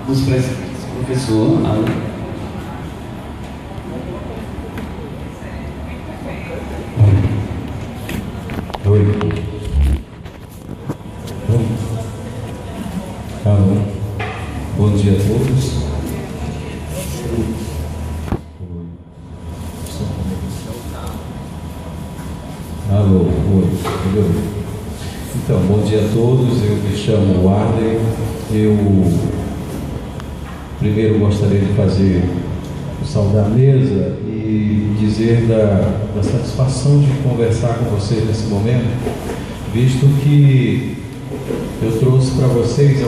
Os presentes. Professor Alan. Oi. Alô. Bom dia a todos. Alô, oi, entendeu? Então, bom dia a todos, eu me chamo Warley. Eu primeiro gostaria de saudar a mesa e dizer da satisfação de conversar com vocês nesse momento, visto que eu trouxe para vocês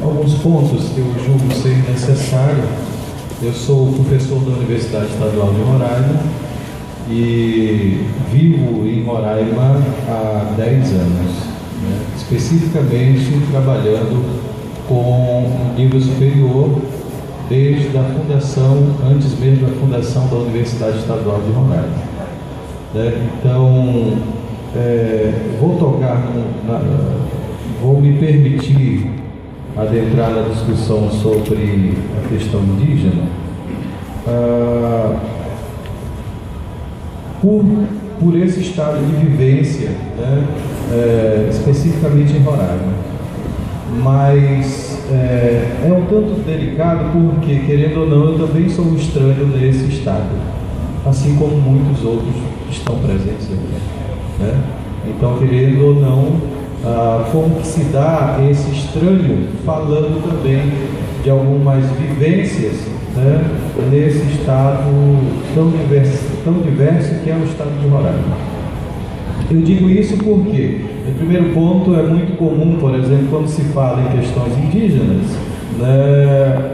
alguns pontos que eu julgo ser necessário. Eu sou professor da Universidade Estadual de Roraima e vivo em Roraima há 10 anos, né? Especificamente trabalhando com nível superior desde a fundação, antes mesmo da fundação da Universidade Estadual de Roraima, né? Então, vou me permitir adentrar na discussão sobre a questão indígena, por esse estado de vivência, né? Especificamente em Roraima. Mas é um tanto delicado porque, querendo ou não, eu também sou um estranho nesse estado, assim como muitos outros que estão presentes aqui, né? Então, querendo ou não, como que se dá esse estranho, falando também de algumas vivências, né, nesse estado tão diverso que é o estado de Roraima. Eu digo isso porque, no primeiro ponto, é muito comum, por exemplo, quando se fala em questões indígenas, né,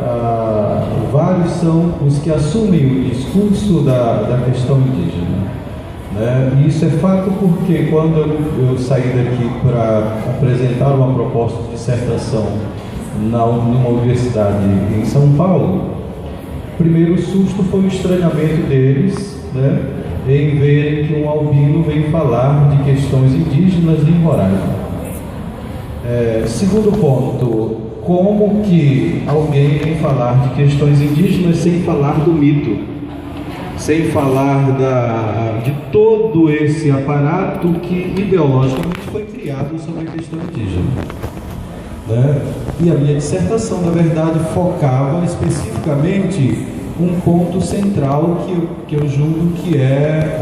vários são os que assumem o discurso da questão indígena, né? E isso é fato porque quando eu saí daqui para apresentar uma proposta de dissertação numa universidade em São Paulo, o primeiro susto foi o estranhamento deles, né, em verem que um albino vem falar de questões indígenas em Roraima. Segundo ponto, como que alguém vem falar de questões indígenas sem falar do mito, sem falar de todo esse aparato que ideologicamente foi criado sobre a questão indígena, né? E a minha dissertação, na verdade, focava especificamente um ponto central que eu julgo que é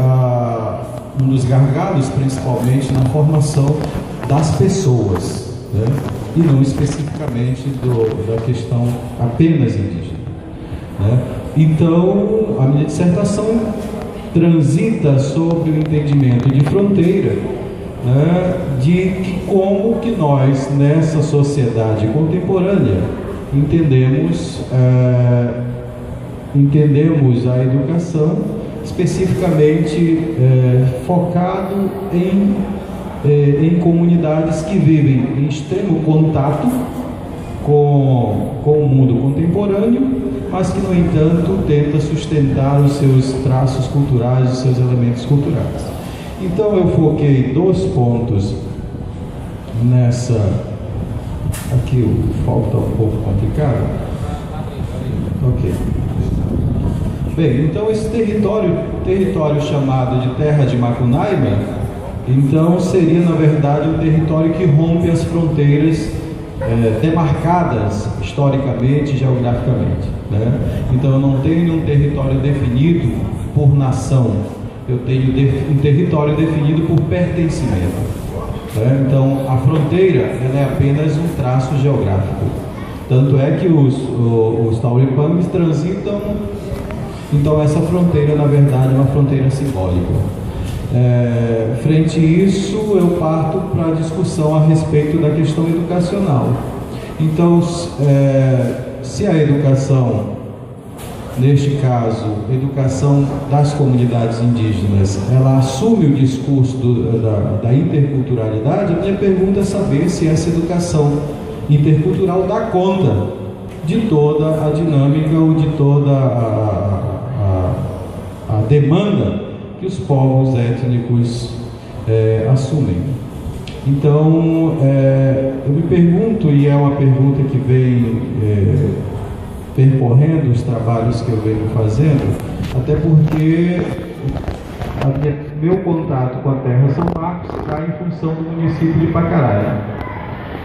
um dos gargalos, principalmente na formação das pessoas, né? E não especificamente da questão apenas indígena, né? Então, a minha dissertação transita sobre o entendimento de fronteira, né, de como que nós, nessa sociedade contemporânea, entendemos a educação especificamente focado em comunidades que vivem em extremo contato com o mundo contemporâneo, mas que, no entanto, tenta sustentar os seus traços culturais, os seus elementos culturais. Então, eu foquei 2 pontos nessa... Aqui falta um pouco complicado. Ok. Bem, então esse território chamado de Terra de Macunaíma, então seria, na verdade, um território que rompe as fronteiras demarcadas historicamente e geograficamente, né? Então eu não tenho um território definido por nação, eu tenho um território definido por pertencimento, né? Então a fronteira, ela é apenas um traço geográfico, tanto é que os Tauripamis transitam. Então essa fronteira, na verdade, é uma fronteira simbólica. Frente a isso, eu parto para a discussão a respeito da questão educacional. Então, se a educação, neste caso, educação das comunidades indígenas, ela assume o discurso da interculturalidade, a minha pergunta é saber se essa educação intercultural dá conta de toda a dinâmica ou de toda a demanda que os povos étnicos assumem. Então, eu me pergunto, e é uma pergunta que vem percorrendo os trabalhos que eu venho fazendo, até porque meu contato com a Terra São Marcos está em função do município de Pacaraí.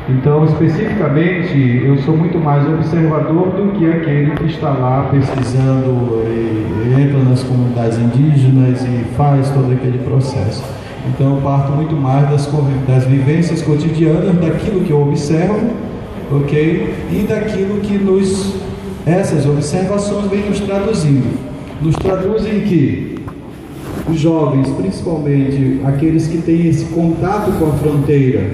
Então, especificamente, eu sou muito mais observador do que aquele que está lá pesquisando, e entra nas comunidades indígenas e faz todo aquele processo. Então, eu parto muito mais das vivências cotidianas, daquilo que eu observo, ok? E daquilo que essas observações vêm nos traduzindo. Nos traduzem que os jovens, principalmente aqueles que têm esse contato com a fronteira,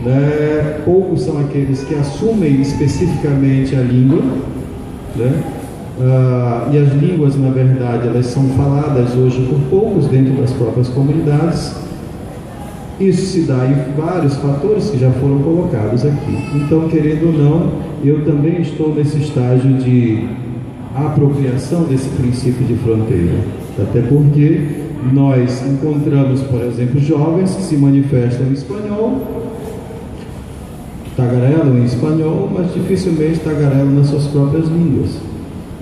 né, poucos são aqueles que assumem especificamente a língua, né? E as línguas, na verdade, elas são faladas hoje por poucos dentro das próprias comunidades. Isso se dá em vários fatores que já foram colocados aqui. Então, querendo ou não, eu também estou nesse estágio de apropriação desse princípio de fronteira. Até porque nós encontramos, por exemplo, jovens que se manifestam em espanhol, tagarelam em espanhol, mas dificilmente tagarelam nas suas próprias línguas,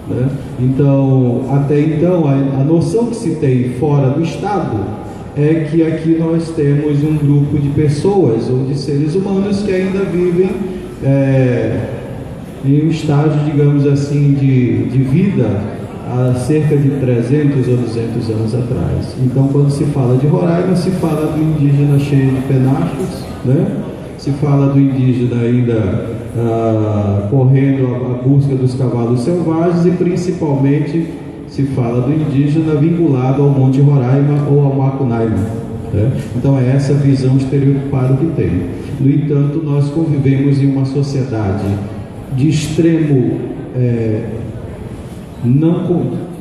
né? Então, até então, a noção que se tem fora do Estado é que aqui nós temos um grupo de pessoas ou de seres humanos que ainda vivem em um estágio, digamos assim, de vida há cerca de 300 ou 200 anos atrás. Então, quando se fala de Roraima, se fala do indígena cheio de penachos, né? Se fala do indígena ainda correndo à busca dos cavalos selvagens, e principalmente se fala do indígena vinculado ao Monte Roraima ou ao Macunaíma, né? Então é essa visão estereotipada que tem. No entanto, nós convivemos em uma sociedade de extremo,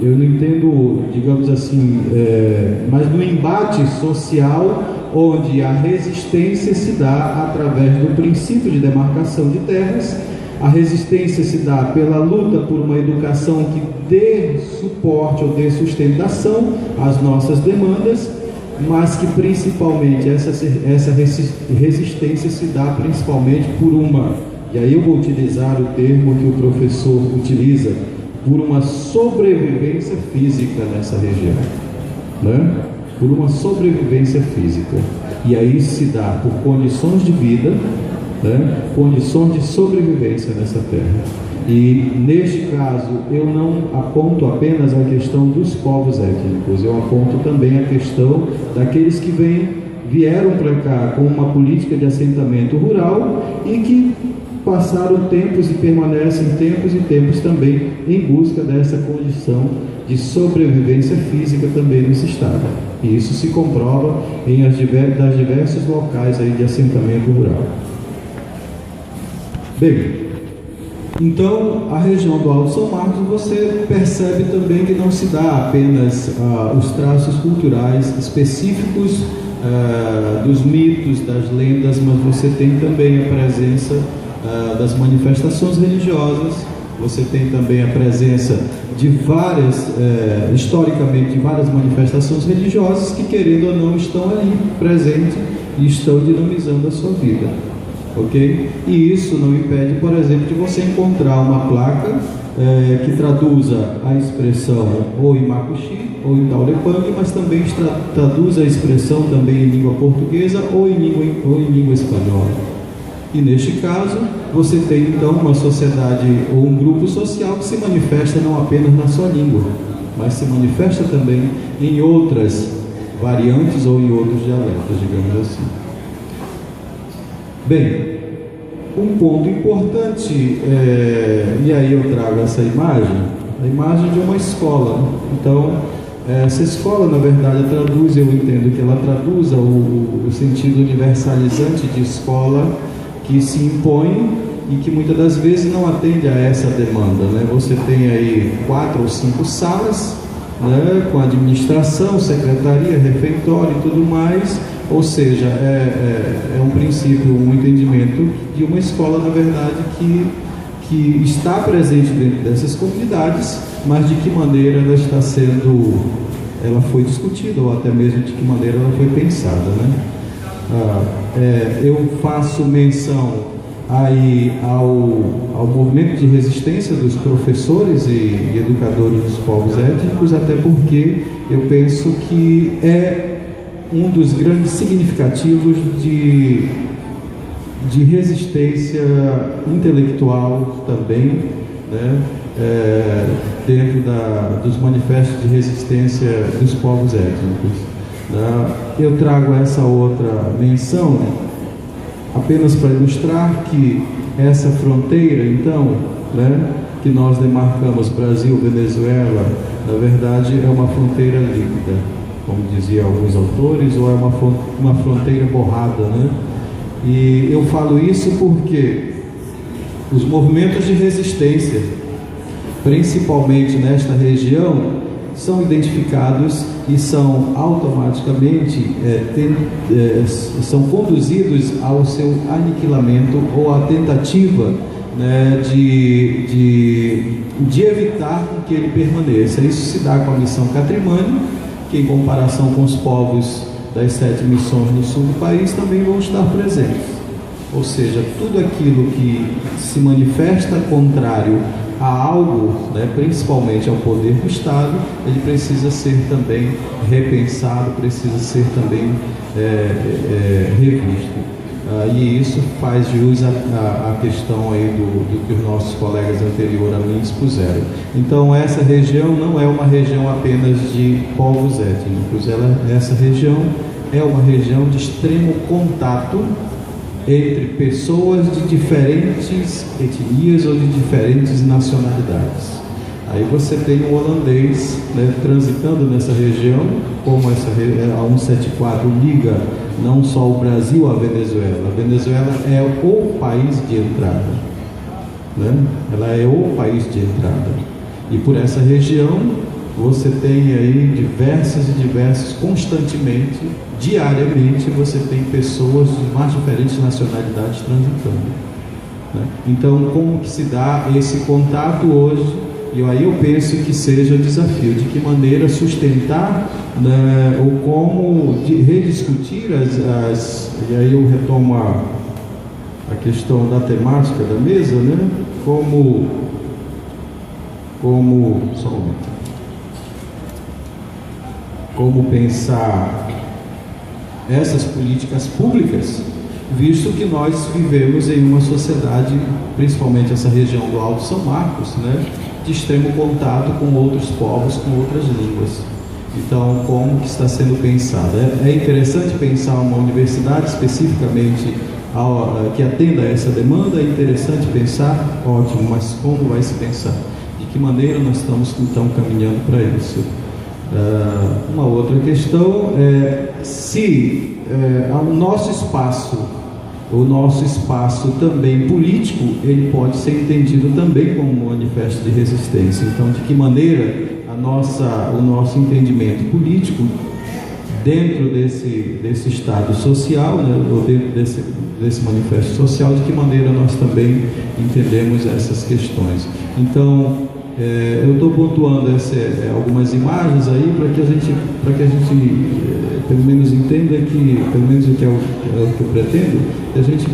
eu não entendo, digamos assim, mas no embate social, onde a resistência se dá através do princípio de demarcação de terras. A resistência se dá pela luta por uma educação que dê suporte ou dê sustentação às nossas demandas, mas que principalmente essa resistência se dá principalmente por e aí eu vou utilizar o termo que o professor utiliza, por uma sobrevivência física nessa região, né? Por uma sobrevivência física. E aí se dá por condições de vida, né? Condições de sobrevivência nessa terra. E neste caso eu não aponto apenas a questão dos povos étnicos, eu aponto também a questão daqueles que vieram para cá com uma política de assentamento rural e que passaram tempos e permanecem tempos e tempos também em busca dessa condição de sobrevivência física também nesse estado. E isso se comprova das diversos locais aí de assentamento rural. Bem, então a região do Alto São Marcos, você percebe também que não se dá apenas os traços culturais específicos dos mitos, das lendas, mas você tem também a presença das manifestações religiosas, você tem também a presença de historicamente, de várias manifestações religiosas que, querendo ou não, estão ali presentes e estão dinamizando a sua vida, ok? E isso não impede, por exemplo, de você encontrar uma placa que traduza a expressão ou em Macuxi ou em Taulepang, mas também traduza a expressão também em língua portuguesa ou em língua espanhola. E neste caso, você tem então uma sociedade ou um grupo social que se manifesta não apenas na sua língua, mas se manifesta também em outras variantes ou em outros dialetos, digamos assim. Bem, um ponto importante, e aí eu trago essa imagem, a imagem de uma escola. Então, essa escola, na verdade, eu entendo que ela traduza o sentido universalizante de escola que se impõe e que muitas das vezes não atende a essa demanda, né? Você tem aí 4 ou 5 salas, né, com administração, secretaria, refeitório e tudo mais, ou seja, é um princípio, um entendimento de uma escola, na verdade, que está presente dentro dessas comunidades, mas de que maneira ela foi discutida, ou até mesmo de que maneira ela foi pensada, né? Eu faço menção aí ao movimento de resistência dos professores e educadores dos povos étnicos, até porque eu penso que é um dos grandes significativos de resistência intelectual também, né? Dentro dos manifestos de resistência dos povos étnicos. Eu trago essa outra menção apenas para ilustrar que essa fronteira, então, né, que nós demarcamos Brasil-Venezuela, na verdade é uma fronteira líquida, como diziam alguns autores, ou é uma fronteira borrada, né? E eu falo isso porque os movimentos de resistência, principalmente nesta região, são identificados e são automaticamente são conduzidos ao seu aniquilamento ou à tentativa, né, de evitar que ele permaneça. Isso se dá com a missão Catrimani, que em comparação com os povos das 7 missões no sul do país também vão estar presentes. Ou seja, tudo aquilo que se manifesta contrário a algo, né, principalmente ao poder do Estado, ele precisa ser também repensado, precisa ser também revisto. E isso faz jus à questão aí do que os nossos colegas anteriores a mim expuseram. Então, essa região não é uma região apenas de povos étnicos, essa região é uma região de extremo contato entre pessoas de diferentes etnias ou de diferentes nacionalidades. Aí você tem um holandês, né, transitando nessa região, como a 174 liga não só o Brasil à Venezuela. A Venezuela é o país de entrada, né? Ela é o país de entrada. E por essa região você tem aí diversos, constantemente, diariamente, você tem pessoas de mais diferentes nacionalidades transitando, né? Então, como que se dá esse contato hoje? E aí eu penso que seja o desafio, de que maneira sustentar, né, ou como rediscutir e aí eu retomo a questão da temática da mesa, né? Como só um momento. Como pensar essas políticas públicas, visto que nós vivemos em uma sociedade, principalmente essa região do Alto São Marcos, né, de extremo contato com outros povos, com outras línguas. Então, como que está sendo pensado? É interessante pensar uma universidade especificamente que atenda a essa demanda, é interessante pensar, ótimo, mas como vai se pensar? De que maneira nós estamos então caminhando para isso? Uma outra questão é se o nosso espaço também político, ele pode ser entendido também como um manifesto de resistência. Então, de que maneira o nosso entendimento político dentro desse estado social, né, ou dentro desse manifesto social, de que maneira nós também entendemos essas questões. Então, eu estou pontuando algumas imagens aí para que a gente pelo menos entenda que, pelo menos o que é o que eu pretendo, que a gente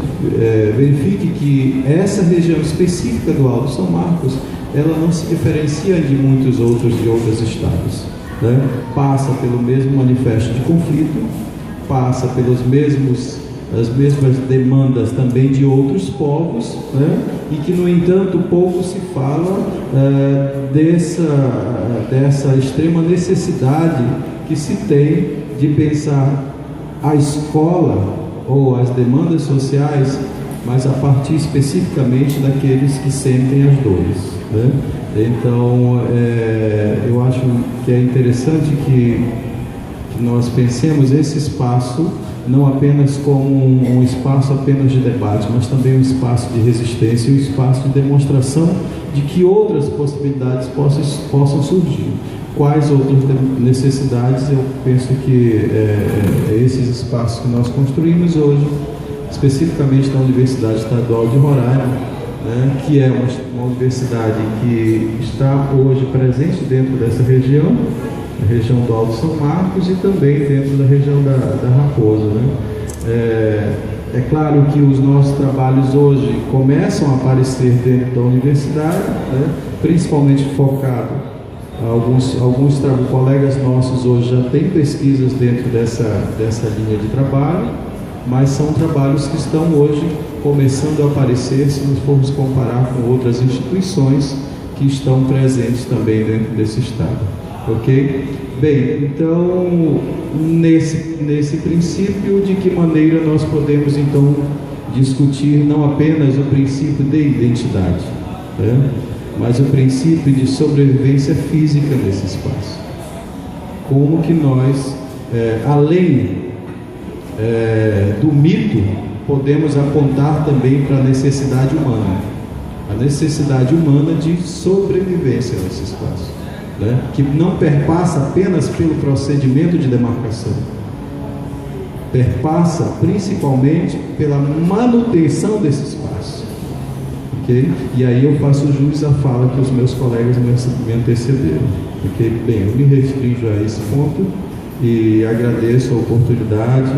verifique que essa região específica do Alto São Marcos, ela não se diferencia de muitos outros estados, né? Passa pelo mesmo manifesto de conflito, passa pelas mesmas demandas também de outros povos, né? E que, no entanto, pouco se fala dessa extrema necessidade que se tem de pensar a escola ou as demandas sociais, mas a partir especificamente daqueles que sentem as dores, né? Então, eu acho que é interessante que nós pensemos esse espaço não apenas como um espaço apenas de debate, mas também um espaço de resistência e um espaço de demonstração de que outras possibilidades possam surgir. Quais outras necessidades? Eu penso que esses espaços que nós construímos hoje, especificamente na Universidade Estadual de Roraima, né, que é uma universidade que está hoje presente dentro dessa região, a região do Alto São Marcos, e também dentro da região da Raposa, né? É claro que os nossos trabalhos hoje começam a aparecer dentro da universidade, né? Principalmente focado. Alguns colegas nossos hoje já têm pesquisas dentro dessa linha de trabalho, mas são trabalhos que estão hoje começando a aparecer se nós formos comparar com outras instituições que estão presentes também dentro desse estado. Ok? Bem, então, nesse princípio, de que maneira nós podemos, então, discutir não apenas o princípio de identidade, né, mas o princípio de sobrevivência física nesse espaço. Como que nós, além do mito, podemos apontar também para a necessidade humana. A necessidade humana de sobrevivência nesse espaço, né? Que não perpassa apenas pelo procedimento de demarcação, perpassa principalmente pela manutenção desse espaço, ok? E aí eu faço jus à fala que os meus colegas me antecederam, ok? Bem, eu me restringo a esse ponto e agradeço a oportunidade.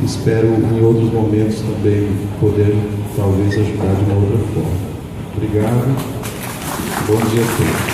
Espero em outros momentos também poder talvez ajudar de uma outra forma. Obrigado, bom dia a todos.